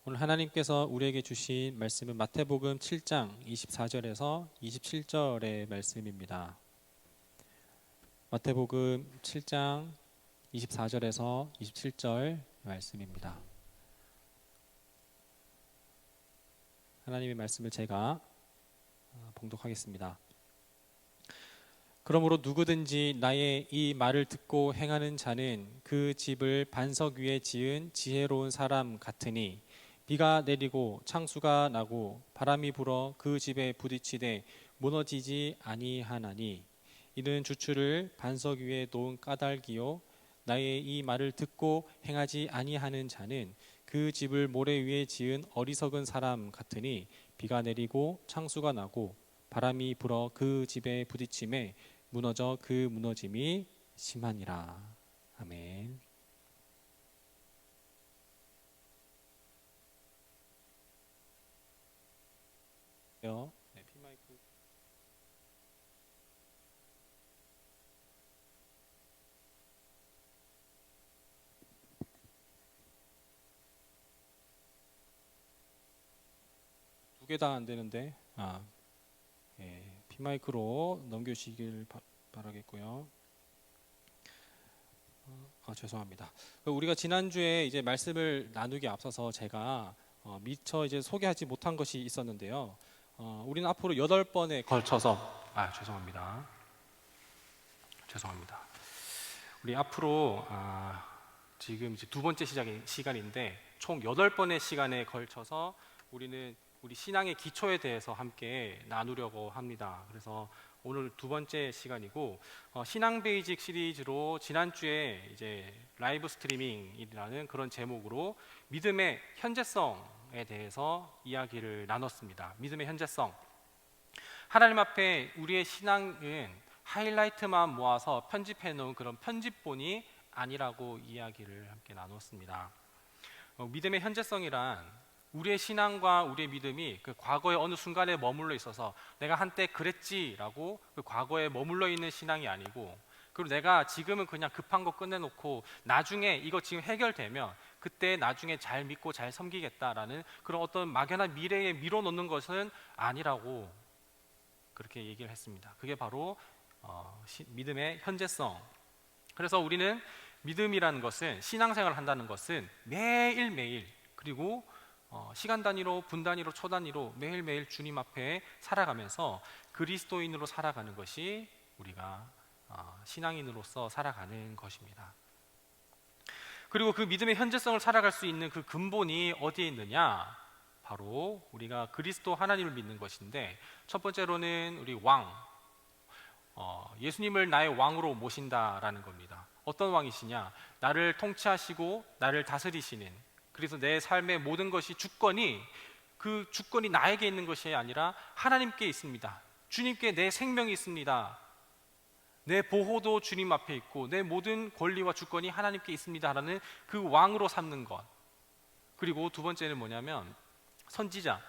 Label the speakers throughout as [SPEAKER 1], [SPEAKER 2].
[SPEAKER 1] 오늘 하나님께서 우리에게 주신 말씀은 마태복음 7장 24절에서 27절의 말씀입니다. 마태복음 7장 24절에서 27절 말씀입니다. 하나님의 말씀을 제가 봉독하겠습니다. 그러므로 누구든지 나의 이 말을 듣고 행하는 자는 그 집을 반석 위에 지은 지혜로운 사람 같으니 비가 내리고 창수가 나고 바람이 불어 그 집에 부딪히되 무너지지 아니하나니 이는 주추를 반석 위에 놓은 까닭이요 나의 이 말을 듣고 행하지 아니하는 자는 그 집을 모래 위에 지은 어리석은 사람 같으니 비가 내리고 창수가 나고 바람이 불어 그 집에 부딪힘에 무너져 그 무너짐이 심하니라. 아멘. 네, 피마이크. 두 개 다 안 되는데. 피마이크로 넘겨주시길 바라겠고요. 죄송합니다. 우리가 지난주에 이제 말씀을 나누기 앞서서 제가 미처 이제 소개하지 못한 것이 있었는데요. 우리는 앞으로 8번에 걸쳐서 죄송합니다. 우리 앞으로 지금 이제 두 번째 시간인데 총 8번의 시간에 걸쳐서 우리는 우리 신앙의 기초에 대해서 함께 나누려고 합니다. 그래서 오늘 두 번째 시간이고 신앙 베이직 시리즈로 지난주에 이제 라이브 스트리밍이라는 그런 제목으로 믿음의 현재성에 대해서 이야기를 나눴습니다. 믿음의 현재성. 하나님 앞에 우리의 신앙은 하이라이트만 모아서 편집해 놓은 그런 편집본이 아니라고 이야기를 함께 나눴습니다. 믿음의 현재성이란 우리의 신앙과 우리의 믿음이 그 과거의 어느 순간에 머물러 있어서 내가 한때 그랬지라고 그 과거에 머물러 있는 신앙이 아니고, 그리고 내가 지금은 그냥 급한 거 끝내놓고 나중에 이거 지금 해결되면 그때 나중에 잘 믿고 잘 섬기겠다라는 그런 어떤 막연한 미래에 밀어놓는 것은 아니라고 그렇게 얘기를 했습니다. 그게 바로 믿음의 현재성. 그래서 우리는 믿음이라는 것은, 신앙생활을 한다는 것은 매일매일, 그리고 시간 단위로, 분 단위로, 초 단위로 매일매일 주님 앞에 살아가면서 그리스도인으로 살아가는 것이 우리가 신앙인으로서 살아가는 것입니다. 그리고 그 믿음의 현재성을 살아갈 수 있는 그 근본이 어디에 있느냐? 바로 우리가 그리스도 하나님을 믿는 것인데, 첫 번째로는 우리 예수님을 나의 왕으로 모신다라는 겁니다. 어떤 왕이시냐? 나를 통치하시고 나를 다스리시는, 그래서 내 삶의 모든 것이 그 주권이 나에게 있는 것이 아니라 하나님께 있습니다. 주님께 내 생명이 있습니다. 내 보호도 주님 앞에 있고 내 모든 권리와 주권이 하나님께 있습니다 라는 그 왕으로 삼는 것. 그리고 두 번째는 뭐냐면 선지자.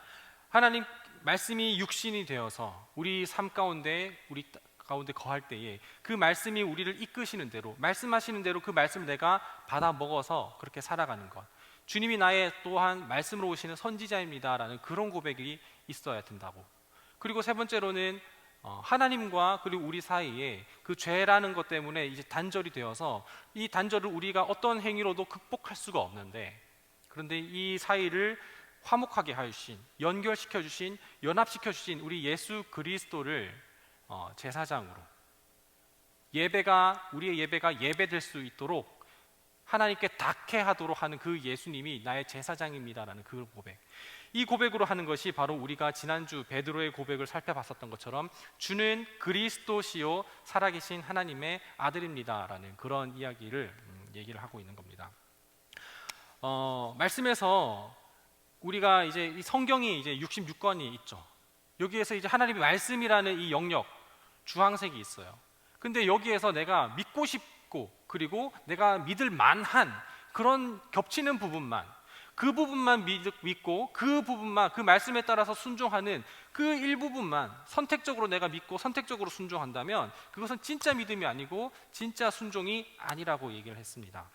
[SPEAKER 1] 하나님 말씀이 육신이 되어서 우리 삶 가운데 거할 때에 그 말씀이 우리를 이끄시는 대로, 말씀하시는 대로 그 말씀을 내가 받아 먹어서 그렇게 살아가는 것. 주님이 나의 또한 말씀으로 오시는 선지자입니다라는 그런 고백이 있어야 된다고. 그리고 세 번째로는 하나님과 그리고 우리 사이에 그 죄라는 것 때문에 이제 단절이 되어서 이 단절을 우리가 어떤 행위로도 극복할 수가 없는데, 그런데 이 사이를 화목하게 하신, 연결시켜 주신, 연합시켜 주신 우리 예수 그리스도를 제사장으로, 우리의 예배가 예배될 수 있도록 하나님께 닿게 하도록 하는 그 예수님이 나의 제사장입니다라는 그 고백. 이 고백으로 하는 것이 바로 우리가 지난주 베드로의 고백을 살펴봤었던 것처럼 주는 그리스도시요 살아계신 하나님의 아들입니다라는 그런 얘기를 하고 있는 겁니다. 말씀에서 우리가 이제 이 성경이 이제 66권이 있죠. 여기에서 이제 하나님의 말씀이라는 이 영역, 주황색이 있어요. 근데 여기에서 내가 믿고 싶고, 그리고 내가 믿을 만한 그런 겹치는 부분만, 그 부분만 믿고 그 부분만, 그 말씀에 따라서 순종하는 그 일부분만 선택적으로 내가 믿고 선택적으로 순종한다면 그것은 진짜 믿음이 아니고 진짜 순종이 아니라고 얘기를 했습니다.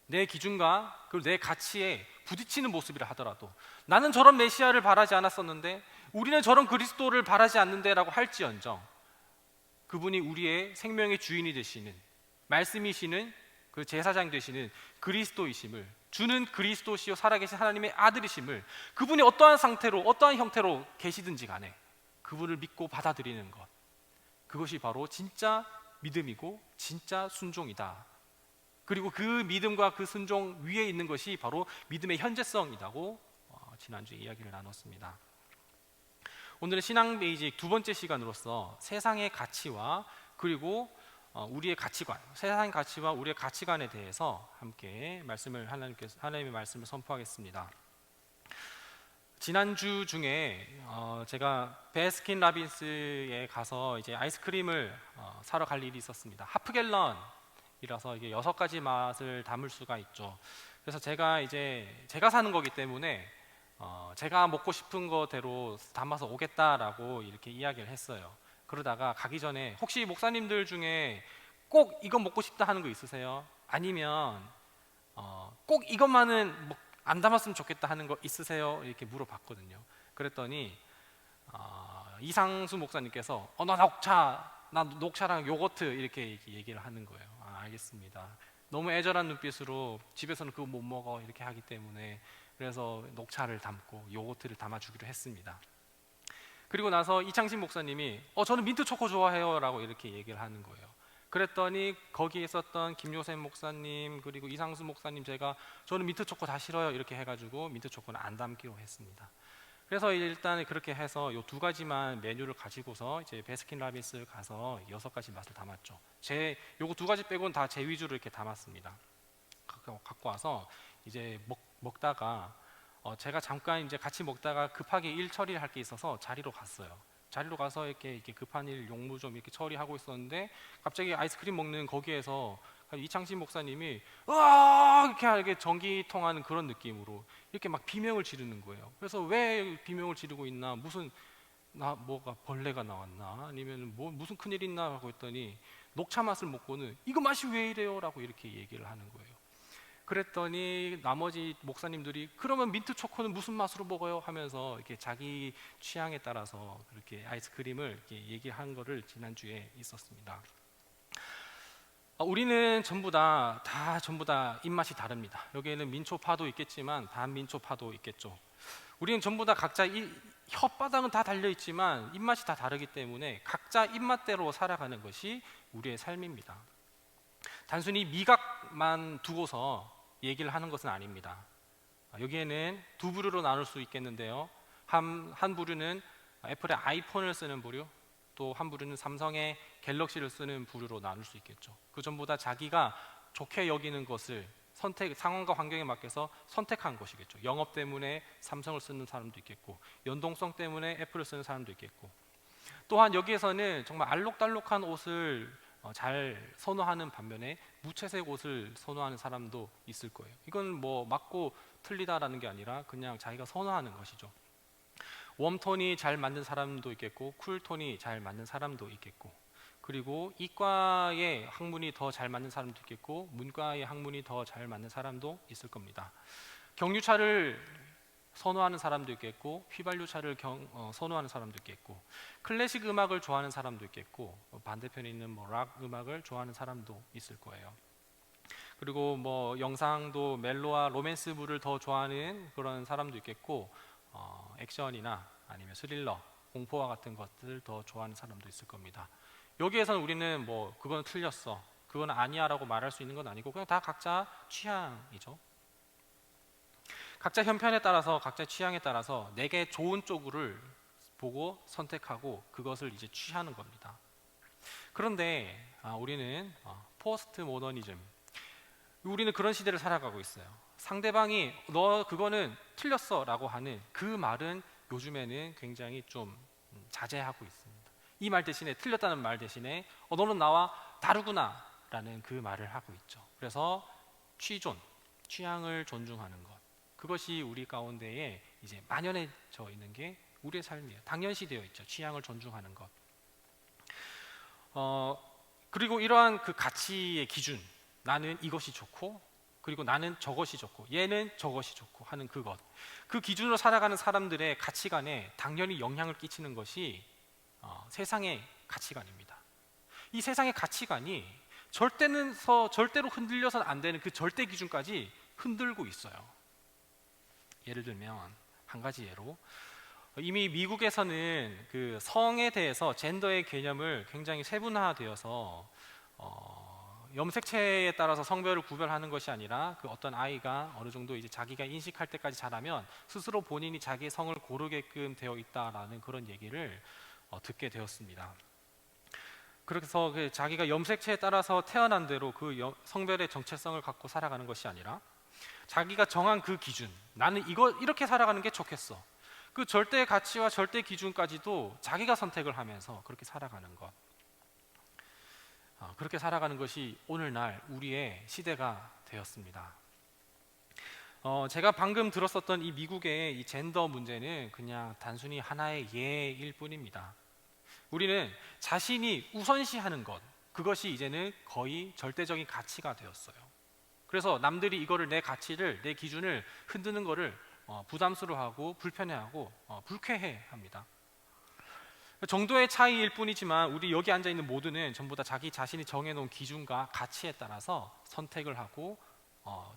[SPEAKER 1] 내 기준과 그리고 내 가치에 부딪히는 모습이라 하더라도 나는 저런 메시아를 바라지 않았었는데 우리는 저런 그리스도를 바라지 않는데라고 할지언정 그분이 우리의 생명의 주인이 되시는 말씀이시는 그 제사장 되시는 그리스도이심을 주는 그리스도시요 살아계신 하나님의 아들이심을 그분이 어떠한 상태로 어떠한 형태로 계시든지 간에 그분을 믿고 받아들이는 것 그것이 바로 진짜 믿음이고 진짜 순종이다. 그리고 그 믿음과 그 순종 위에 있는 것이 바로 믿음의 현재성이라고 지난주에 이야기를 나눴습니다. 오늘은 신앙 베이직 두 번째 시간으로서 세상의 가치와 그리고 우리의 가치관, 세상의 가치와 우리의 가치관에 대해서 함께 하나님의 말씀을 선포하겠습니다. 지난주 중에 제가 베스킨 라빈스에 가서 이제 아이스크림을 사러 갈 일이 있었습니다. 하프갤런이라서 이게 6가지 맛을 담을 수가 있죠. 그래서 제가 사는 거기 때문에 제가 먹고 싶은 거대로 담아서 오겠다라고 이렇게 이야기를 했어요. 그러다가 가기 전에 혹시 목사님들 중에 꼭 이거 먹고 싶다 하는 거 있으세요? 아니면 꼭 이것만은 안 담았으면 좋겠다 하는 거 있으세요? 이렇게 물어봤거든요. 그랬더니 이상수 목사님께서 나 녹차랑 요거트 이렇게 얘기를 하는 거예요. 알겠습니다. 너무 애절한 눈빛으로 집에서는 그거 못 먹어 이렇게 하기 때문에 그래서 녹차를 담고 요거트를 담아주기로 했습니다. 그리고 나서 이창신 목사님이 저는 민트 초코 좋아해요 라고 이렇게 얘기를 하는 거예요. 그랬더니 거기에 있었던 김요셉 목사님 그리고 이상수 목사님 저는 민트 초코 다 싫어요 이렇게 해가지고 민트 초코는 안 담기로 했습니다. 그래서 일단 그렇게 해서 요 2가지만 메뉴를 가지고서 이제 베스킨 라빈스 가서 6가지 맛을 담았죠. 요거 2가지 빼고는 다 제 위주로 이렇게 담았습니다. 갖고 와서 이제 먹다가 제가 잠깐 이제 같이 먹다가 급하게 일 처리를 할 게 있어서 자리로 갔어요. 자리로 가서 이렇게 급한 일 용무 좀 이렇게 처리하고 있었는데 갑자기 아이스크림 먹는 거기에서 이창신 목사님이 으아 이렇게 전기통하는 그런 느낌으로 이렇게 막 비명을 지르는 거예요. 그래서 왜 비명을 지르고 있나 무슨 뭐가 벌레가 나왔나 아니면 무슨 큰일 있나 하고 했더니 녹차 맛을 먹고는 이거 맛이 왜 이래요 라고 이렇게 얘기를 하는 거예요. 그랬더니 나머지 목사님들이 그러면 민트 초코는 무슨 맛으로 먹어요? 하면서 이렇게 자기 취향에 따라서 그렇게 아이스크림을 이렇게 얘기한 거를 지난주에 있었습니다. 우리는 전부 다 입맛이 다릅니다. 여기에는 민초파도 있겠지만 반민초파도 있겠죠. 우리는 전부 다 각자 혓바닥은 다 달려 있지만 입맛이 다 다르기 때문에 각자 입맛대로 살아가는 것이 우리의 삶입니다. 단순히 미각만 두고서 얘기를 하는 것은 아닙니다. 여기에는 2부류로 나눌 수 있겠는데요. 한 부류는 애플의 아이폰을 쓰는 부류, 또 한 부류는 삼성의 갤럭시를 쓰는 부류로 나눌 수 있겠죠. 그 전부 다 자기가 좋게 여기는 것을 상황과 환경에 맞게서 선택한 것이겠죠. 영업 때문에 삼성을 쓰는 사람도 있겠고, 연동성 때문에 애플을 쓰는 사람도 있겠고, 또한 여기에서는 정말 알록달록한 옷을 잘 선호하는 반면에 무채색 옷을 선호하는 사람도 있을 거예요. 이건 뭐 맞고 틀리다라는 게 아니라 그냥 자기가 선호하는 것이죠. 웜톤이 잘 맞는 사람도 있겠고 쿨톤이 잘 맞는 사람도 있겠고 그리고 이과의 학문이 더 잘 맞는 사람도 있겠고 문과의 학문이 더 잘 맞는 사람도 있을 겁니다. 경유차를 선호하는 사람도 있겠고 휘발유차를 선호하는 사람도 있겠고 클래식 음악을 좋아하는 사람도 있겠고 반대편에 있는 락 음악을 좋아하는 사람도 있을 거예요. 그리고 영상도 멜로와 로맨스물을 더 좋아하는 그런 사람도 있겠고 액션이나 아니면 스릴러, 공포와 같은 것들을 더 좋아하는 사람도 있을 겁니다. 여기에서는 우리는 그건 틀렸어, 그건 아니야 라고 말할 수 있는 건 아니고 그냥 다 각자 취향이죠. 각자 형편에 따라서 각자 취향에 따라서 내게 좋은 쪽을 보고 선택하고 그것을 이제 취하는 겁니다. 그런데 우리는 포스트 모더니즘, 우리는 그런 시대를 살아가고 있어요. 상대방이 너 그거는 틀렸어 라고 하는 그 말은 요즘에는 굉장히 좀 자제하고 있습니다. 이 말 대신에 틀렸다는 말 대신에 너는 나와 다르구나 라는 그 말을 하고 있죠. 그래서 취향을 존중하는 것, 그것이 우리 가운데에 이제 만연해져 있는 게 우리의 삶이에요. 당연시되어 있죠. 취향을 존중하는 것. 그리고 이러한 그 가치의 기준, 나는 이것이 좋고 그리고 나는 저것이 좋고 얘는 저것이 좋고 하는 그것, 그 기준으로 살아가는 사람들의 가치관에 당연히 영향을 끼치는 것이 세상의 가치관입니다. 이 세상의 가치관이 절대로 흔들려서는 안 되는 그 절대 기준까지 흔들고 있어요. 예를 들면 한 가지 예로, 이미 미국에서는 그 성에 대해서 젠더의 개념을 굉장히 세분화되어서 염색체에 따라서 성별을 구별하는 것이 아니라 그 어떤 아이가 어느 정도 이제 자기가 인식할 때까지 자라면 스스로 본인이 자기의 성을 고르게끔 되어 있다라는 그런 얘기를 듣게 되었습니다. 그래서 그 자기가 염색체에 따라서 태어난 대로 그 성별의 정체성을 갖고 살아가는 것이 아니라 자기가 정한 그 기준, 나는 이렇게 살아가는 게 좋겠어, 그 절대 가치와 절대 기준까지도 자기가 선택을 하면서 그렇게 살아가는 것, 그렇게 살아가는 것이 오늘날 우리의 시대가 되었습니다. 제가 방금 들었었던 이 미국의 이 젠더 문제는 그냥 단순히 하나의 예일 뿐입니다. 우리는 자신이 우선시하는 것, 그것이 이제는 거의 절대적인 가치가 되었어요. 그래서 남들이 이거를, 내 가치를, 내 기준을 흔드는 것을 부담스러워하고 불편해하고 불쾌해합니다. 정도의 차이일 뿐이지만 우리 여기 앉아있는 모두는 전부 다 자기 자신이 정해놓은 기준과 가치에 따라서 선택을 하고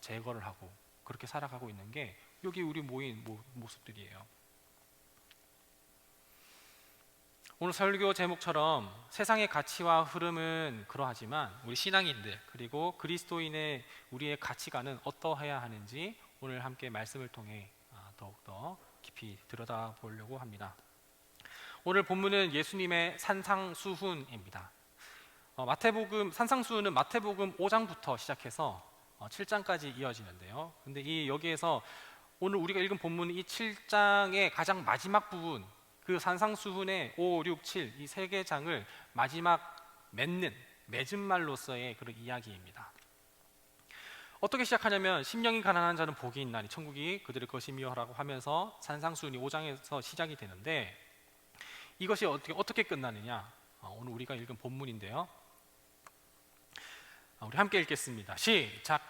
[SPEAKER 1] 제거를 하고 그렇게 살아가고 있는 게 여기 우리 모인 모습들이에요. 오늘 설교 제목처럼 세상의 가치와 흐름은 그러하지만 우리 신앙인들 그리고 그리스도인의 우리의 가치관은 어떠해야 하는지 오늘 함께 말씀을 통해 더욱더 깊이 들여다보려고 합니다. 오늘 본문은 예수님의 산상수훈입니다. 산상수훈은 마태복음 5장부터 시작해서 7장까지 이어지는데요. 근데 여기에서 오늘 우리가 읽은 본문은 이 7장의 가장 마지막 부분, 그 산상수훈의 5, 6, 7 이 세 개 장을 마지막 맺은 말로서의 그런 이야기입니다. 어떻게 시작하냐면 심령이 가난한 자는 복이 있나니 천국이 그들의 것이며라고 하면서 산상수훈이 5장에서 시작이 되는데, 이것이 어떻게 끝나느냐, 오늘 우리가 읽은 본문인데요. 우리 함께 읽겠습니다. 시작.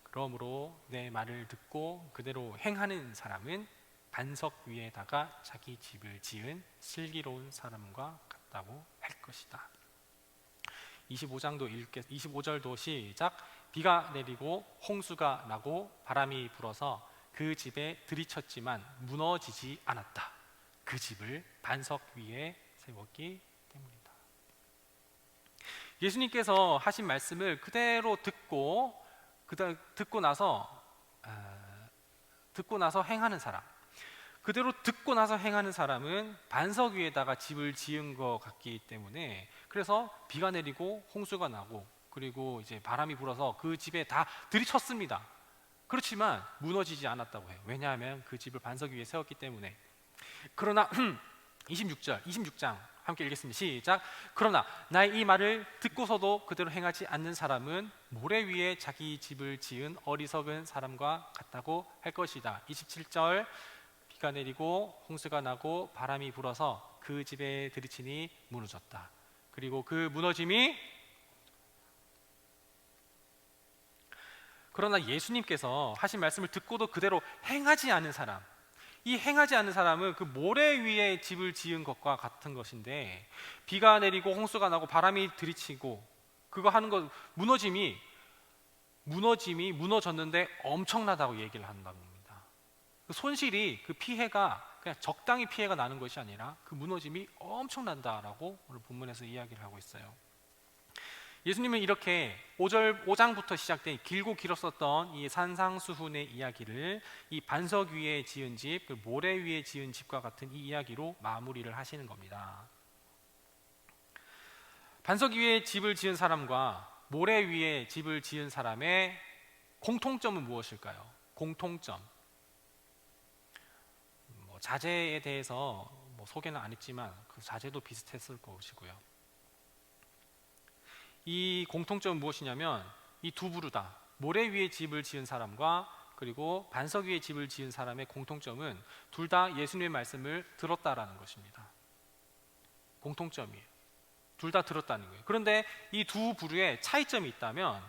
[SPEAKER 1] 그러므로 내 말을 듣고 그대로 행하는 사람은 반석 위에다가 자기 집을 지은 슬기로운 사람과 같다고 할 것이다. 25절도 시작. 비가 내리고 홍수가 나고 바람이 불어서 그 집에 들이쳤지만 무너지지 않았다. 그 집을 반석 위에 세웠기 때문이다. 예수님께서 하신 말씀을 그대로 듣고 나서 행하는 사람, 그대로 듣고 나서 행하는 사람은 반석 위에다가 집을 지은 것 같기 때문에, 그래서 비가 내리고 홍수가 나고 그리고 이제 바람이 불어서 그 집에 다 들이쳤습니다. 그렇지만 무너지지 않았다고 해요. 왜냐하면 그 집을 반석 위에 세웠기 때문에. 그러나 26장 함께 읽겠습니다. 시작. 그러나 나의 이 말을 듣고서도 그대로 행하지 않는 사람은 모래 위에 자기 집을 지은 어리석은 사람과 같다고 할 것이다. 27절. 비가 내리고 홍수가 나고 바람이 불어서 그 집에 들이치니 무너졌다. 그리고 그 무너짐이, 그러나 예수님께서 하신 말씀을 듣고도 그대로 행하지 않은 사람, 이 행하지 않는 사람은 그 모래 위에 집을 지은 것과 같은 것인데, 비가 내리고 홍수가 나고 바람이 들이치고 그거 하는 것, 무너짐이 무너졌는데 엄청나다고 얘기를 한다는 겁니다. 그 손실이, 그 피해가 그냥 적당히 피해가 나는 것이 아니라 그 무너짐이 엄청난다라고 오늘 본문에서 이야기를 하고 있어요. 예수님은 이렇게 5장부터 시작된 길고 길었었던 이 산상수훈의 이야기를 이 반석 위에 지은 집, 그 모래 위에 지은 집과 같은 이 이야기로 마무리를 하시는 겁니다. 반석 위에 집을 지은 사람과 모래 위에 집을 지은 사람의 공통점은 무엇일까요? 공통점. 자재에 대해서 소개는 안 했지만 그 자재도 비슷했을 것이고요. 이 공통점은 무엇이냐면 이 두 부류다, 모래 위에 집을 지은 사람과 그리고 반석 위에 집을 지은 사람의 공통점은 둘 다 예수님의 말씀을 들었다라는 것입니다. 공통점이에요. 둘 다 들었다는 거예요. 그런데 이 두 부류의 차이점이 있다면,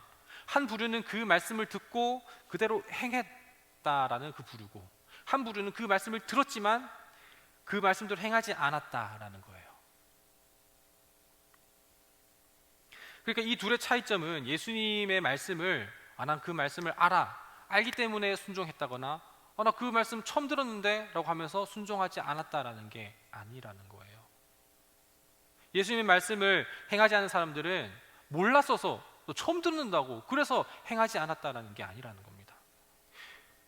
[SPEAKER 1] 한 부류는 그 말씀을 듣고 그대로 행했다라는 그 부류고, 한 부류는 그 말씀을 들었지만 그 말씀대로 행하지 않았다라는 거예요. 그러니까 이 둘의 차이점은 예수님의 말씀을 난 그 말씀을 알기 때문에 순종했다거나 나 그 말씀 처음 들었는데 라고 하면서 순종하지 않았다라는 게 아니라는 거예요. 예수님의 말씀을 행하지 않은 사람들은 몰랐어서 또 처음 듣는다고 그래서 행하지 않았다라는 게 아니라는 겁니다.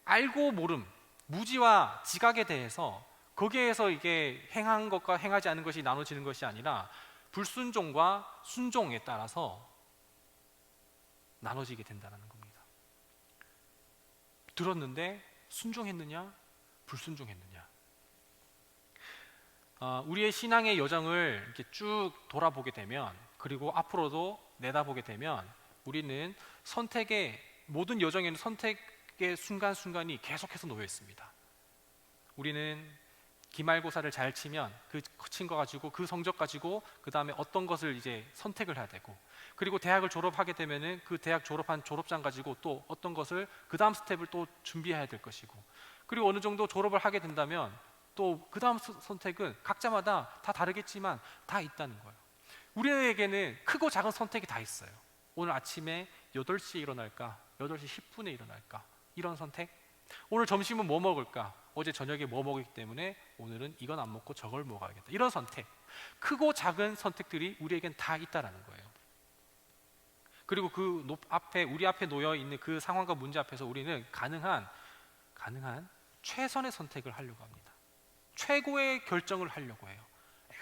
[SPEAKER 1] 알고 모름, 무지와 지각에 대해서 거기에서 이게 행한 것과 행하지 않은 것이 나눠지는 것이 아니라 불순종과 순종에 따라서 나눠지게 된다는 겁니다. 들었는데 순종했느냐, 불순종했느냐. 우리의 신앙의 여정을 이렇게 쭉 돌아보게 되면, 그리고 앞으로도 내다보게 되면 우리는 모든 여정에는 선택의 순간순간이 계속해서 놓여 있습니다. 우리는 기말고사를 잘 치면 그 친 거 가지고, 그 성적 가지고 그 다음에 어떤 것을 이제 선택을 해야 되고, 그리고 대학을 졸업하게 되면은 그 대학 졸업한 졸업장 가지고 또 어떤 것을 그 다음 스텝을 또 준비해야 될 것이고, 그리고 어느 정도 졸업을 하게 된다면 또 그 다음 선택은 각자마다 다 다르겠지만 다 있다는 거예요. 우리에게는 크고 작은 선택이 다 있어요. 오늘 아침에 8시에 일어날까, 8시 10분에 일어날까, 이런 선택. 오늘 점심은 뭐 먹을까, 어제 저녁에 뭐 먹었기 때문에 오늘은 이건 안 먹고 저걸 먹어야겠다, 이런 선택. 크고 작은 선택들이 우리에겐 다 있다라는 거예요. 그리고 우리 앞에 놓여 있는 그 상황과 문제 앞에서 우리는 가능한 최선의 선택을 하려고 합니다. 최고의 결정을 하려고 해요.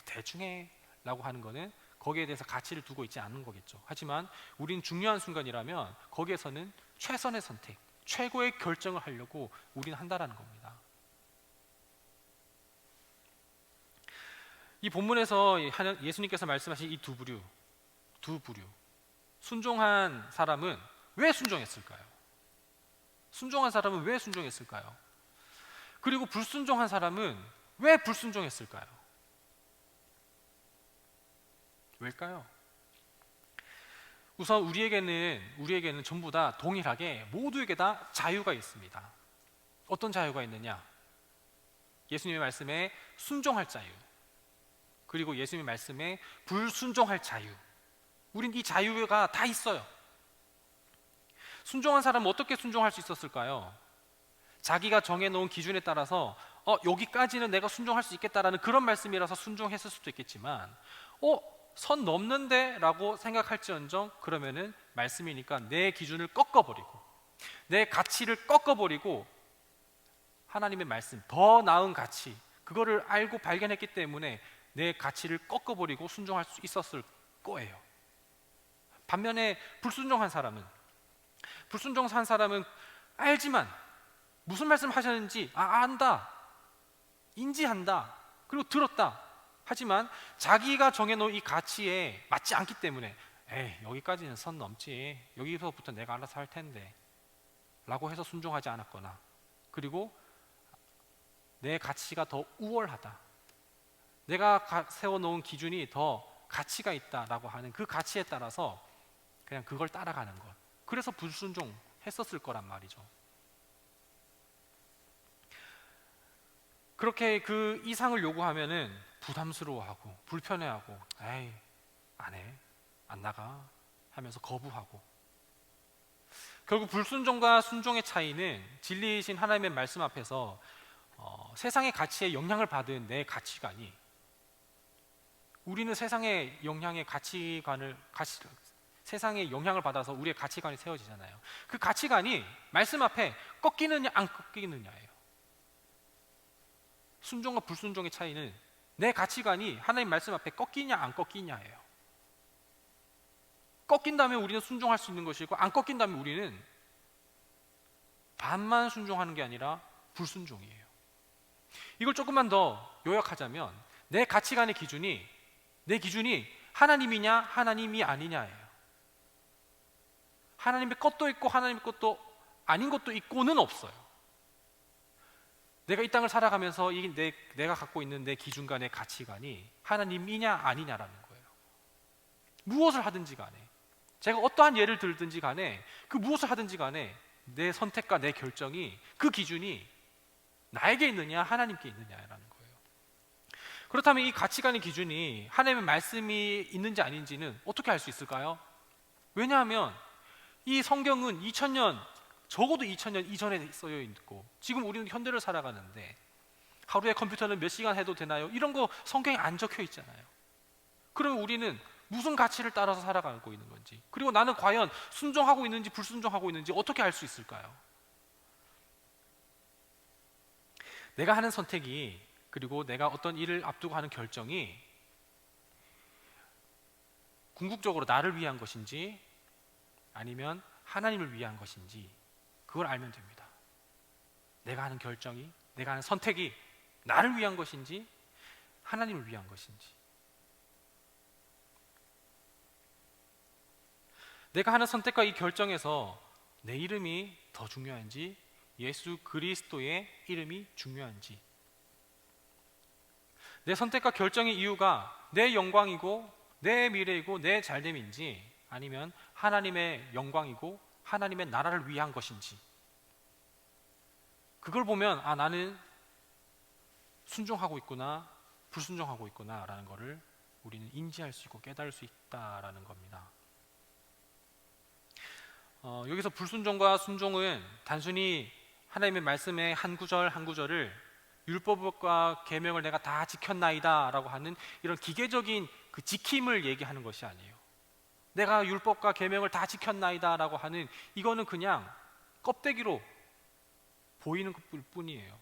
[SPEAKER 1] 대충해 라고 하는 거는 거기에 대해서 가치를 두고 있지 않은 거겠죠. 하지만 우린 중요한 순간이라면 거기에서는 최선의 선택, 최고의 결정을 하려고 우리는 한다라는 겁니다. 이 본문에서 예수님께서 말씀하신 이 두 부류, 순종한 사람은 왜 순종했을까요? 순종한 사람은 왜 순종했을까요? 그리고 불순종한 사람은 왜 불순종했을까요? 왜일까요? 우선 우리에게는 전부 다 동일하게 모두에게 다 자유가 있습니다. 어떤 자유가 있느냐? 예수님의 말씀에 순종할 자유, 그리고 예수님의 말씀에 불순종할 자유. 우린 이 자유가 다 있어요. 순종한 사람은 어떻게 순종할 수 있었을까요? 자기가 정해놓은 기준에 따라서 여기까지는 내가 순종할 수 있겠다라는 그런 말씀이라서 순종했을 수도 있겠지만, 선 넘는데 라고 생각할지언정 그러면은 말씀이니까 내 기준을 꺾어버리고, 내 가치를 꺾어버리고, 하나님의 말씀, 더 나은 가치, 그거를 알고 발견했기 때문에 내 가치를 꺾어버리고 순종할 수 있었을 거예요. 반면에 불순종한 사람은 알지만, 무슨 말씀 하셨는지 안다, 인지한다, 그리고 들었다. 하지만 자기가 정해놓은 이 가치에 맞지 않기 때문에 여기까지는 선 넘지, 여기서부터 내가 알아서 할 텐데 라고 해서 순종하지 않았거나, 그리고 내 가치가 더 우월하다, 내가 세워놓은 기준이 더 가치가 있다라고 하는 그 가치에 따라서 그냥 그걸 따라가는 것, 그래서 불순종했었을 거란 말이죠. 그렇게 그 이상을 요구하면은 부담스러워하고 불편해하고 안 해, 안 나가 하면서 거부하고, 결국 불순종과 순종의 차이는 진리이신 하나님의 말씀 앞에서 세상의 가치에 영향을 받은 내 가치관이, 우리는 세상의 영향을 받아서 우리의 가치관이 세워지잖아요. 그 가치관이 말씀 앞에 꺾이느냐 안 꺾이느냐예요. 순종과 불순종의 차이는 내 가치관이 하나님 말씀 앞에 꺾이냐 안 꺾이냐예요. 꺾인다면 우리는 순종할 수 있는 것이고, 안 꺾인다면 우리는 반만 순종하는 게 아니라 불순종이에요. 이걸 조금만 더 요약하자면 내 가치관의 기준이, 내 기준이 하나님이냐 하나님이 아니냐예요. 하나님의 것도 있고 하나님의 것도 아닌 것도 있고는 없어요. 내가 이 땅을 살아가면서 내가 갖고 있는 내 기준과 내 가치관이 하나님이냐 아니냐라는 거예요. 무엇을 하든지 간에 제가 어떠한 예를 들든지 간에 그 무엇을 하든지 간에 내 선택과 내 결정이 그 기준이 나에게 있느냐 하나님께 있느냐라는 거예요. 그렇다면 이 가치관의 기준이 하나님의 말씀이 있는지 아닌지는 어떻게 알 수 있을까요? 왜냐하면 이 성경은 2000년, 적어도 2000년 이전에 써여 있고 지금 우리는 현대를 살아가는데 하루에 컴퓨터는 몇 시간 해도 되나요? 이런 거 성경에 안 적혀 있잖아요. 그러면 우리는 무슨 가치를 따라서 살아가고 있는 건지, 그리고 나는 과연 순종하고 있는지 불순종하고 있는지 어떻게 알 수 있을까요? 내가 하는 선택이, 그리고 내가 어떤 일을 앞두고 하는 결정이 궁극적으로 나를 위한 것인지 아니면 하나님을 위한 것인지 그걸 알면 됩니다. 내가 하는 결정이, 내가 하는 선택이 나를 위한 것인지 하나님을 위한 것인지, 내가 하는 선택과 이 결정에서 내 이름이 더 중요한지 예수 그리스도의 이름이 중요한지, 내 선택과 결정의 이유가 내 영광이고 내 미래이고 내 잘됨인지 아니면 하나님의 영광이고 하나님의 나라를 위한 것인지, 그걸 보면 아, 나는 순종하고 있구나 불순종하고 있구나 라는 것을 우리는 인지할 수 있고 깨달을 수 있다라는 겁니다. 여기서 불순종과 순종은 단순히 하나님의 말씀의 한 구절 한 구절을 율법과 계명을 내가 다 지켰나이다 라고 하는 이런 기계적인 그 지킴을 얘기하는 것이 아니에요. 내가 율법과 계명을 다 지켰나이다 라고 하는 이거는 그냥 껍데기로 보이는 것 뿐이에요.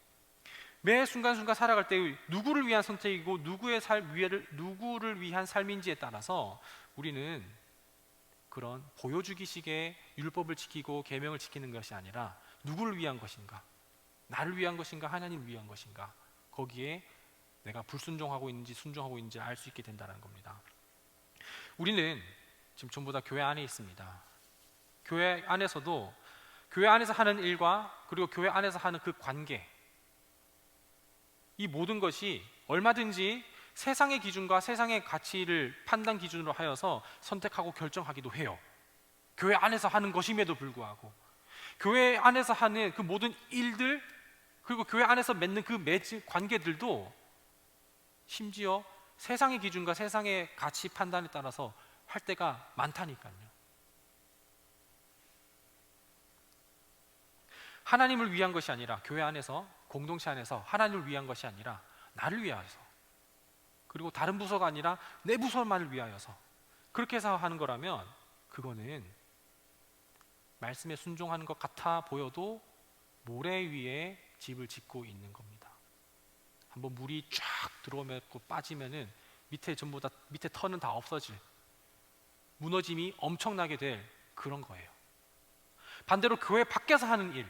[SPEAKER 1] 매 순간순간 살아갈 때 누구를 위한 선택이고 누구를 위한 삶인지에 따라서 우리는 그런 보여주기식의 율법을 지키고 계명을 지키는 것이 아니라 누구를 위한 것인가, 나를 위한 것인가 하나님을 위한 것인가, 거기에 내가 불순종하고 있는지 순종하고 있는지 알 수 있게 된다는 겁니다. 우리는 지금 전부 다 교회 안에 있습니다. 교회 안에서도 교회 안에서 하는 일과 그리고 교회 안에서 하는 그 관계, 이 모든 것이 얼마든지 세상의 기준과 세상의 가치를 판단 기준으로 하여서 선택하고 결정하기도 해요. 교회 안에서 하는 것임에도 불구하고 교회 안에서 하는 그 모든 일들, 그리고 교회 안에서 맺는 그 관계들도 심지어 세상의 기준과 세상의 가치 판단에 따라서 할 때가 많다니까요. 하나님을 위한 것이 아니라, 교회 안에서 공동체 안에서 하나님을 위한 것이 아니라 나를 위하여서, 그리고 다른 부서가 아니라 내 부서만을 위하여서 그렇게 해서 하는 거라면 그거는 말씀에 순종하는 것 같아 보여도 모래 위에 집을 짓고 있는 겁니다. 한번 물이 쫙 들어오면 빠지면은 밑에 전부 다, 밑에 터는 다 없어질, 무너짐이 엄청나게 될 그런 거예요. 반대로 교회 밖에서 하는 일,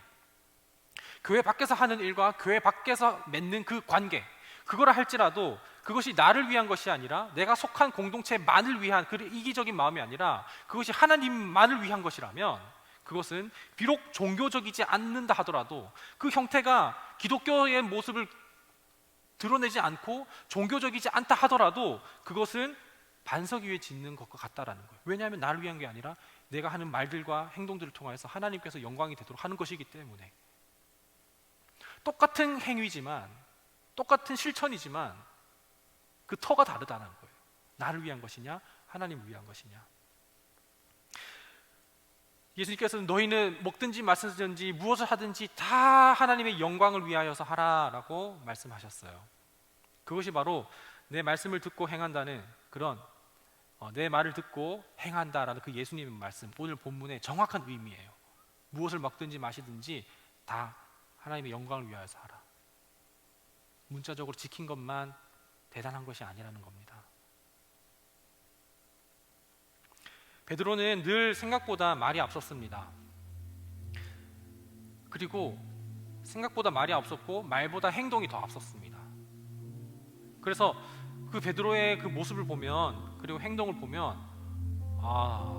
[SPEAKER 1] 교회 밖에서 하는 일과 교회 밖에서 맺는 그 관계, 그거라 할지라도 그것이 나를 위한 것이 아니라 내가 속한 공동체만을 위한 그 이기적인 마음이 아니라 그것이 하나님만을 위한 것이라면, 그것은 비록 종교적이지 않는다 하더라도 그 형태가 기독교의 모습을 드러내지 않고 종교적이지 않다 하더라도 그것은 반석 위에 짓는 것과 같다라는 거예요. 왜냐하면 나를 위한 게 아니라 내가 하는 말들과 행동들을 통해서 하나님께서 영광이 되도록 하는 것이기 때문에, 똑같은 행위지만 똑같은 실천이지만 그 터가 다르다는 거예요. 나를 위한 것이냐 하나님을 위한 것이냐. 예수님께서는 너희는 먹든지 마시든지 무엇을 하든지 다 하나님의 영광을 위하여서 하라라고 말씀하셨어요. 그것이 바로 내 말씀을 듣고 행한다는 그런 내 말을 듣고 행한다라는 그 예수님의 말씀, 오늘 본문의 정확한 의미예요. 무엇을 먹든지 마시든지 다 하나님의 영광을 위하여서 하라. 문자적으로 지킨 것만 대단한 것이 아니라는 겁니다. 베드로는 늘 생각보다 말이 앞섰습니다. 그리고 생각보다 말이 앞섰고 말보다 행동이 더 앞섰습니다. 그래서 그 베드로의 그 모습을 보면, 그리고 행동을 보면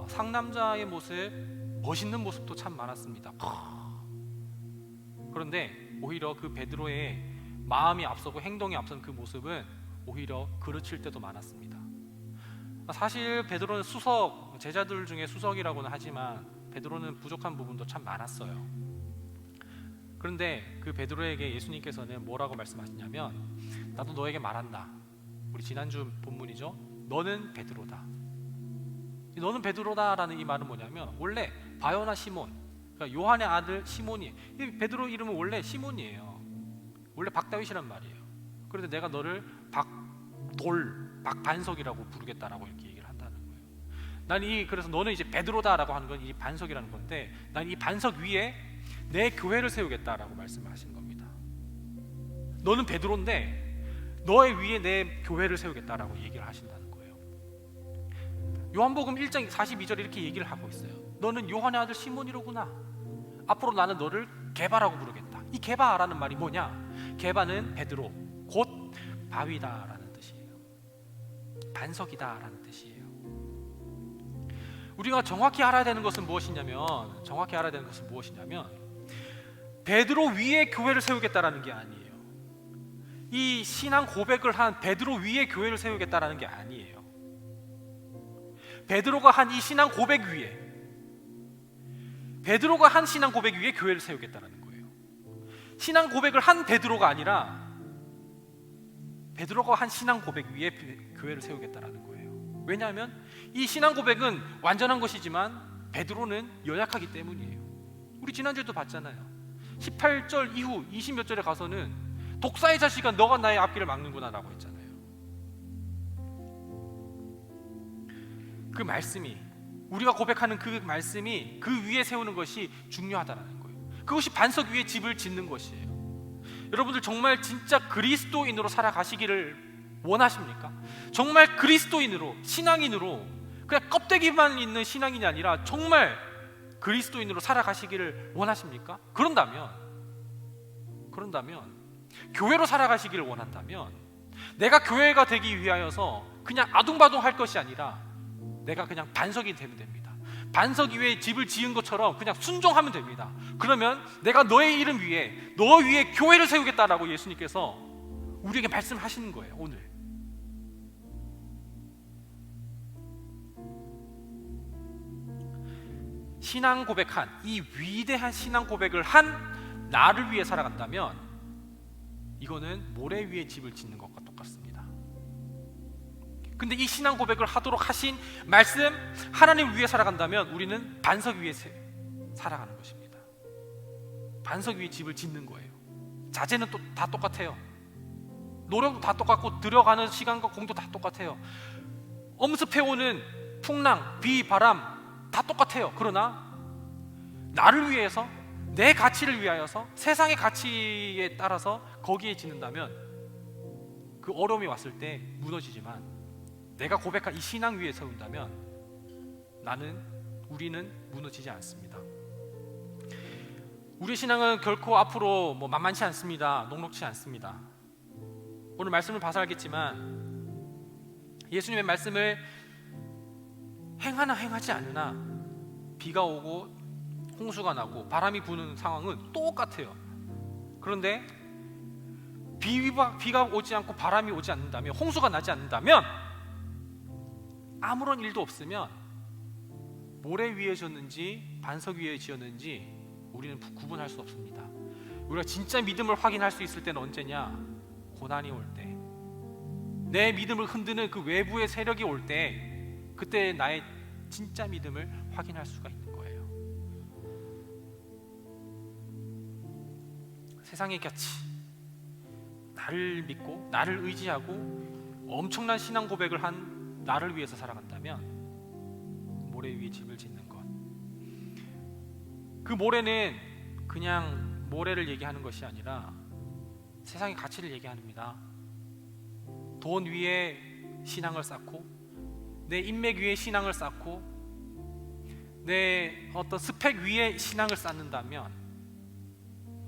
[SPEAKER 1] 상남자의 모습, 멋있는 모습도 참 많았습니다. 그런데 오히려 그 베드로의 마음이 앞서고 행동이 앞선 그 모습은 오히려 그르칠 때도 많았습니다. 사실 베드로는 수석 제자들 중에 수석이라고는 하지만 베드로는 부족한 부분도 참 많았어요. 그런데 그 베드로에게 예수님께서는 뭐라고 말씀하시냐면, 나도 너에게 말한다. 우리 지난주 본문이죠. 너는 베드로다. 너는 베드로다라는 이 말은 뭐냐면, 원래 바요나 시몬, 그러니까 요한의 아들 시몬이, 이 베드로 이름은 원래 시몬이에요. 원래 박다윗이란 말이에요. 그런데 내가 너를 박반석이라고 부르겠다라고 이렇게 얘기를 한다는 거예요. 그래서 너는 이제 베드로다라고 하는 건 이 반석이라는 건데, 난 이 반석 위에 내 교회를 세우겠다라고 말씀하신 겁니다. 너는 베드로인데 너의 위에 내 교회를 세우겠다라고 얘기를 하신다는 거예요. 요한복음 1장 42절에 이렇게 얘기를 하고 있어요. 너는 요한의 아들 시몬이로구나. 앞으로 나는 너를 게바라고 부르겠다. 이 게바라는 말이 뭐냐? 게바는 베드로, 곧 바위다라는 뜻이에요. 반석이다라는 뜻이에요. 우리가 정확히 알아야 되는 것은 무엇이냐면, 베드로 위에 교회를 세우겠다라는 게 아니에요. 이 신앙 고백을 한 베드로 위에 교회를 세우겠다라는 게 아니에요. 베드로가 한 신앙 고백 위에 교회를 세우겠다라는 거예요. 신앙 고백을 한 베드로가 아니라 베드로가 한 신앙 고백 위에 교회를 세우겠다라는 거예요. 왜냐하면 이 신앙 고백은 완전한 것이지만 베드로는 연약하기 때문이에요. 우리 지난주에도 봤잖아요. 18절 이후 20몇 절에 가서는 독사의 자식아 너가 나의 앞길을 막는구나 라고 했잖아요. 그 말씀이, 우리가 고백하는 그 말씀이 그 위에 세우는 것이 중요하다는 거예요. 그것이 반석 위에 집을 짓는 것이에요. 여러분들 정말 진짜 그리스도인으로 살아가시기를 원하십니까? 정말 그리스도인으로, 신앙인으로, 그냥 껍데기만 있는 신앙인이 아니라 정말 그리스도인으로 살아가시기를 원하십니까? 그런다면 교회로 살아가시기를 원한다면, 내가 교회가 되기 위하여서 그냥 아둥바둥 할 것이 아니라 내가 그냥 반석이 되면 됩니다. 반석 위에 집을 지은 것처럼 그냥 순종하면 됩니다. 그러면 내가 너의 이름 위에, 너 위에 교회를 세우겠다라고 예수님께서 우리에게 말씀하시는 거예요. 오늘 신앙 고백한, 이 위대한 신앙 고백을 한 나를 위해 살아간다면 이거는 모래 위에 집을 짓는 것과 똑같습니다. 근데 이 신앙 고백을 하도록 하신 말씀, 하나님 위해 살아간다면 우리는 반석 위에 살아가는 것입니다. 반석 위에 집을 짓는 거예요. 자재는 또 다 똑같아요. 노력도 다 똑같고 들어가는 시간과 공도 다 똑같아요. 엄습해오는 풍랑, 비, 바람 다 똑같아요. 그러나 나를 위해서, 내 가치를 위하여서, 세상의 가치에 따라서 거기에 짓는다면 그 어려움이 왔을 때 무너지지만, 내가 고백한 이 신앙 위에 세운다면 우리는 무너지지 않습니다. 우리 신앙은 결코 앞으로 만만치 않습니다. 녹록치 않습니다. 오늘 말씀을 봐서 알겠지만 예수님의 말씀을 행하나 행하지 않으나 비가 오고 홍수가 나고 바람이 부는 상황은 똑같아요. 그런데 비가 오지 않고 바람이 오지 않는다면, 홍수가 나지 않는다면, 아무런 일도 없으면 모래 위에 지었는지 반석 위에 지었는지 우리는 구분할 수 없습니다. 우리가 진짜 믿음을 확인할 수 있을 때는 언제냐? 고난이 올 때, 내 믿음을 흔드는 그 외부의 세력이 올 때, 그때 나의 진짜 믿음을 확인할 수가 있는 거예요. 세상의 가치, 나를 믿고 나를 의지하고 엄청난 신앙 고백을 한 나를 위해서 살아간다면 모래 위에 집을 짓는 것, 그 모래는 그냥 모래를 얘기하는 것이 아니라 세상의 가치를 얘기합니다. 돈 위에 신앙을 쌓고, 내 인맥 위에 신앙을 쌓고, 내 어떤 스펙 위에 신앙을 쌓는다면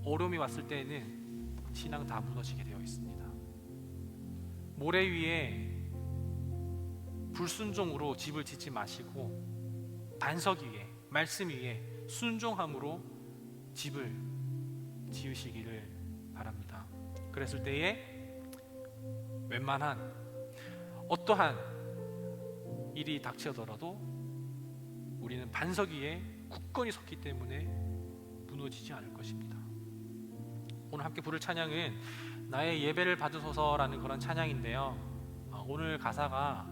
[SPEAKER 1] 어려움이 왔을 때에는 신앙 다 무너지게 되어 있습니다. 모래 위에 불순종으로 집을 짓지 마시고 반석 위에, 말씀 위에 순종함으로 집을 지으시기를 바랍니다. 그랬을 때에 웬만한 어떠한 일이 닥쳐더라도 우리는 반석 위에 굳건히 섰기 때문에 무너지지 않을 것입니다. 오늘 함께 부를 찬양은 나의 예배를 받으소서라는 그런 찬양인데요. 오늘 가사가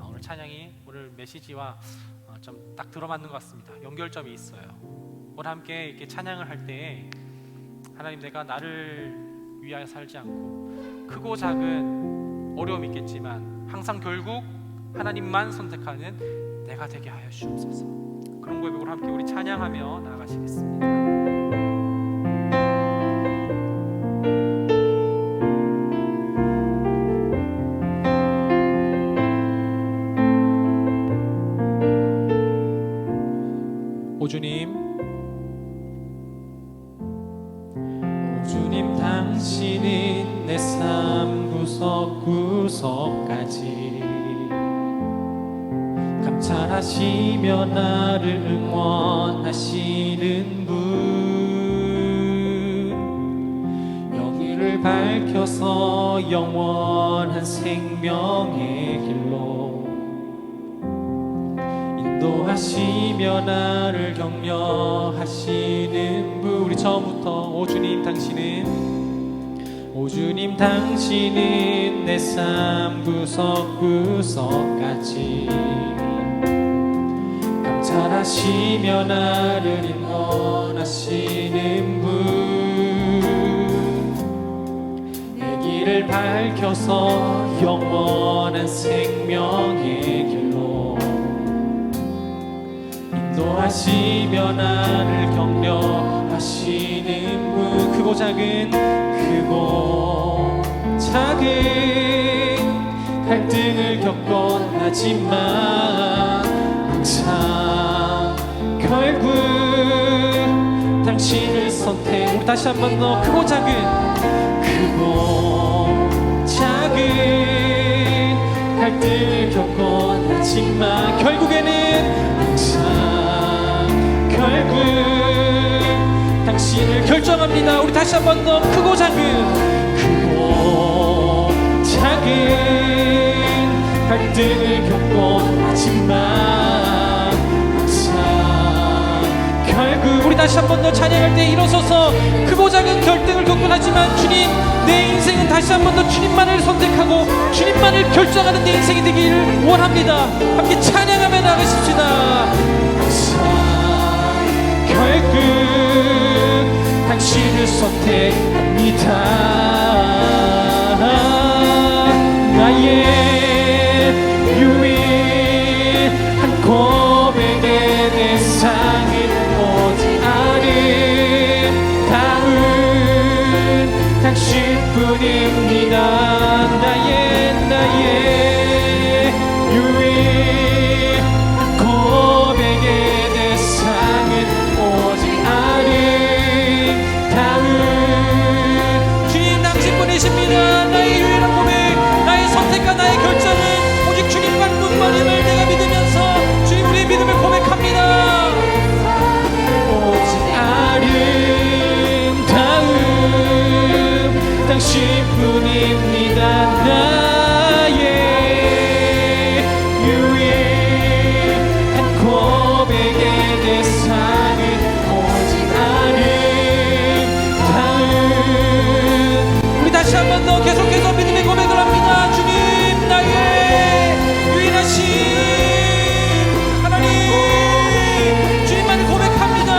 [SPEAKER 1] 오늘 찬양이 오늘 메시지와 좀 딱 들어맞는 것 같습니다. 연결점이 있어요. 오늘 함께 이렇게 찬양을 할 때에 하나님, 내가 나를 위하여 살지 않고 크고 작은 어려움이 있겠지만 항상 결국 하나님만 선택하는 내가 되게 하여 주옵소서. 그런 고백으로 함께 우리 찬양하며 나아가시겠습니다.
[SPEAKER 2] 주님 당신은 내 삶 구석구석까지 감찰하시며 나를 응원하시는 분, 영의를 밝혀서 영원한 생명의 길로 인도하시며 나를 격려하시는 분. 우리 처음부터 오 주님 당신은 내 삶 구석구석까지 감찰하시며 나를 인도하시는 분, 내 길을 밝혀서 영원한 생명의 길로 인도하시며 나를 격려하시는 분. 크고 작은 갈등을 겪곤 하지만 항상 결국 당신을 선택. 우리 다시 한 번 더 크고 작은 갈등을 겪곤 하지만 결국에는 항상 결국 당신을 결정합니다. 우리 다시 한 번 더 크고 작은 갈등을 겪곤 하지만 항상 결국 우리 다시 한 번 더 찬양할 때 일어서서 크고 작은 갈등을 겪곤 하지만 주님, 내 인생은 다시 한 번 더 주님만을 선택하고 주님만을 결정하는 내 인생이 되기를 원합니다. 함께 찬양하며 나가십시다. 항상 결국 당신을 선택합니다. 나의 유일한 고백의 대상은 오직 아름다운 당신뿐입니다. 나의 유일한 고백의 대상은 오직 아름다운 주님 당신뿐이십니다. 나의 유일한 고백, 나의 선택과 나의 결정은 오직 주님만뿐만임을 내가 믿으면서 주님, 우리의 믿음을 고백합니다. 오직 아름다운 당신뿐입니다. 나의 유일한 고백의 대상은 오직 아름다운. 우리 다시 한 번 더 계속해서 믿음의 고백을 합니다. 주님, 나의 유일하신 하나님, 주님만을 고백합니다.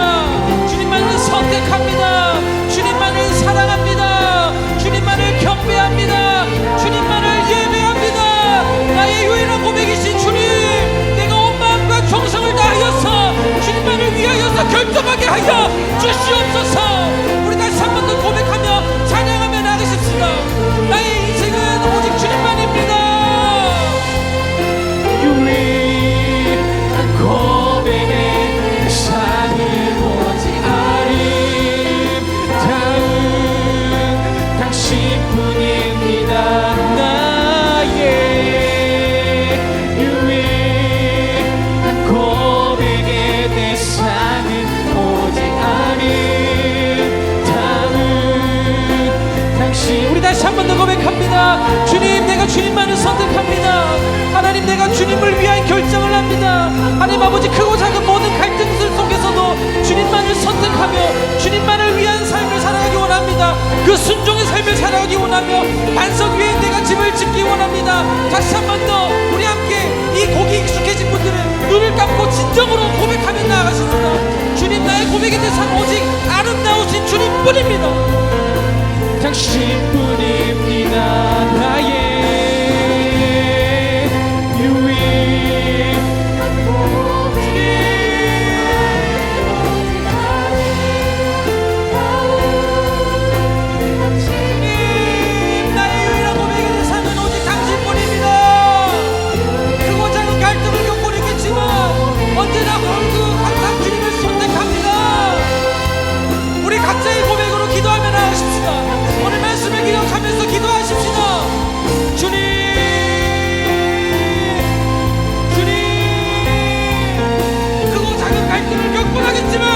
[SPEAKER 2] 주님만을 선택합니다. 주님만을 사랑합니다. 주님만을 경배합니다. 주님만을 예배합니다. 나의 유일한 고백이신 주님, 내가 온 마음과 정성을 다하여서 주님만을 위하여서 결정하게 하여 주시옵소서. 우리 다시 한 번 더 고백하며 찬양하며 나가십시다. 나의 인생은 오직 주님만입니다. 유일한 고백의 대상은 오직 아름다운 당신뿐입니다. 나의 유일한 고백의 대상은 오직 아름다운 당신. 우리 다시 한 번 더 고백합니다. 주님, 내가 주님만을 선택합니다. 하나님, 내가 주님을 위한 결정을 합니다. 하나님 아버지, 크고 작은 모든 갈등들 속에서도 주님만을 선택하며 주님만을 위한 삶을 살아가기 원합니다. 그 순종의 삶을 살아가기 원하며 반석 위에 내가 집을 짓기 원합니다. 다시 한 번 더 우리 함께 이 곡이 익숙해진 분들은 눈을 감고 진정으로 고백하며 나아가십니다. 주님, 나의 고백의 대상 오직 아름다우신 주님뿐입니다. 당신뿐입니다. 나의 기억하면서 기도하십시다. 주님, 주님, 크고 작은 갈등을 겪곤 하겠지만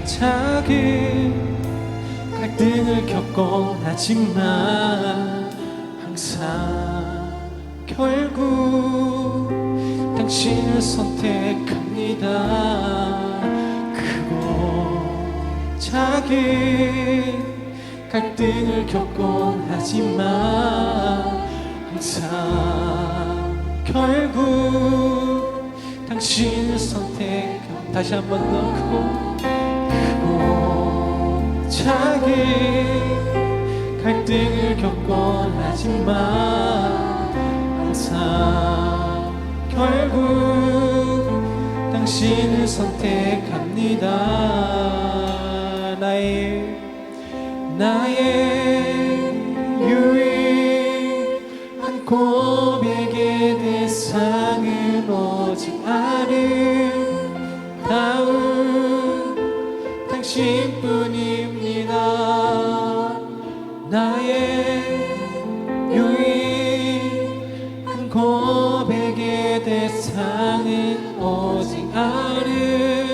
[SPEAKER 2] 작은 갈등을 겪곤 하지만 항상 결국 당신을 선택합니다. 크고 작은 갈등을 겪곤 하지만 항상 결국 당신을 선택합니다. 다시 한 번 더 크고 작은 갈등을 겪곤 하지만 항상 결국 당신을 선택합니다. 나의 유일한 고백의 대상은 오직 아름다운 당신뿐입니다. 나의 유일한 고백의 대상은 오직 아름다운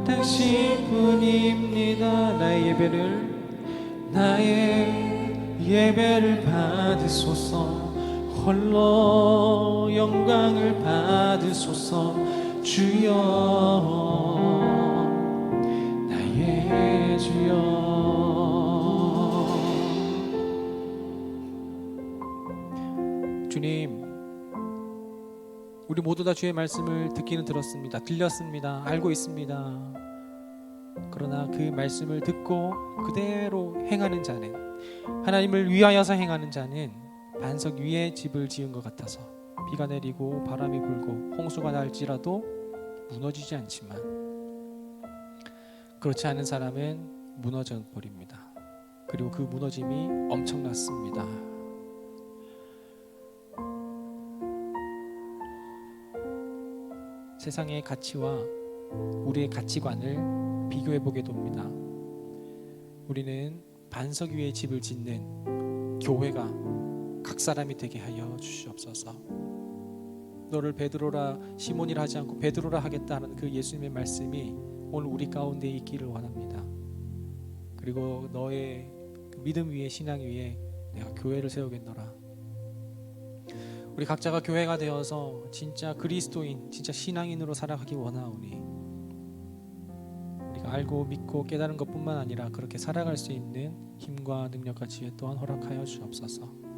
[SPEAKER 2] 당신뿐입니다. 나의 예배를 받으소서. 홀로 영광을 받으소서. 주여, 나의 주여. 주님, 우리 모두 다 주의 말씀을 듣기는 들었습니다. 들렸습니다. 알고 있습니다. 그러나 그 말씀을 듣고 그대로 행하는 자는, 하나님을 위하여서 행하는 자는 반석 위에 집을 지은 것 같아서 비가 내리고 바람이 불고 홍수가 날지라도 무너지지 않지만, 그렇지 않은 사람은 무너져 버립니다. 그리고 그 무너짐이 엄청났습니다. 세상의 가치와 우리의 가치관을 비교해 보게 됩니다. 우리는 반석 위에 집을 짓는 교회가 각 사람이 되게 하여 주시옵소서. 너를 베드로라 시몬이라 하지 않고 베드로라 하겠다는 그 예수님의 말씀이 오늘 우리 가운데 있기를 원합니다. 그리고 너의 그 믿음 위에 신앙 위에 내가 교회를 세우겠노라. 우리 각자가 교회가 되어서 진짜 그리스도인, 진짜 신앙인으로 살아가기 원하오니 우리가 알고 믿고 깨달은 것뿐만 아니라 그렇게 살아갈 수 있는 힘과 능력과 지혜 또한 허락하여 주옵소서.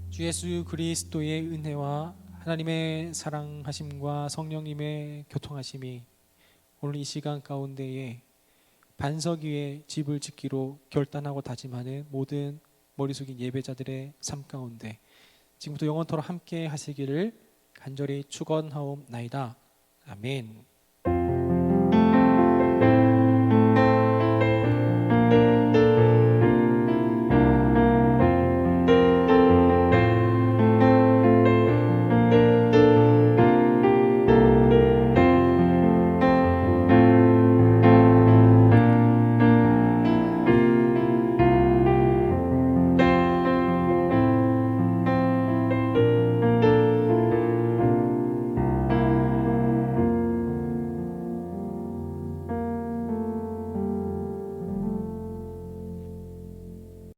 [SPEAKER 2] 주 예수 그리스도의 은혜와 하나님의 사랑하심과 성령님의 교통하심이 오늘 이 시간 가운데에 반석 위에 집을 짓기로 결단하고 다짐하는 모든 머리 숙인 예배자들의 삶 가운데 지금부터 영원토록 함께 하시기를 간절히 축원하옵나이다. 아멘.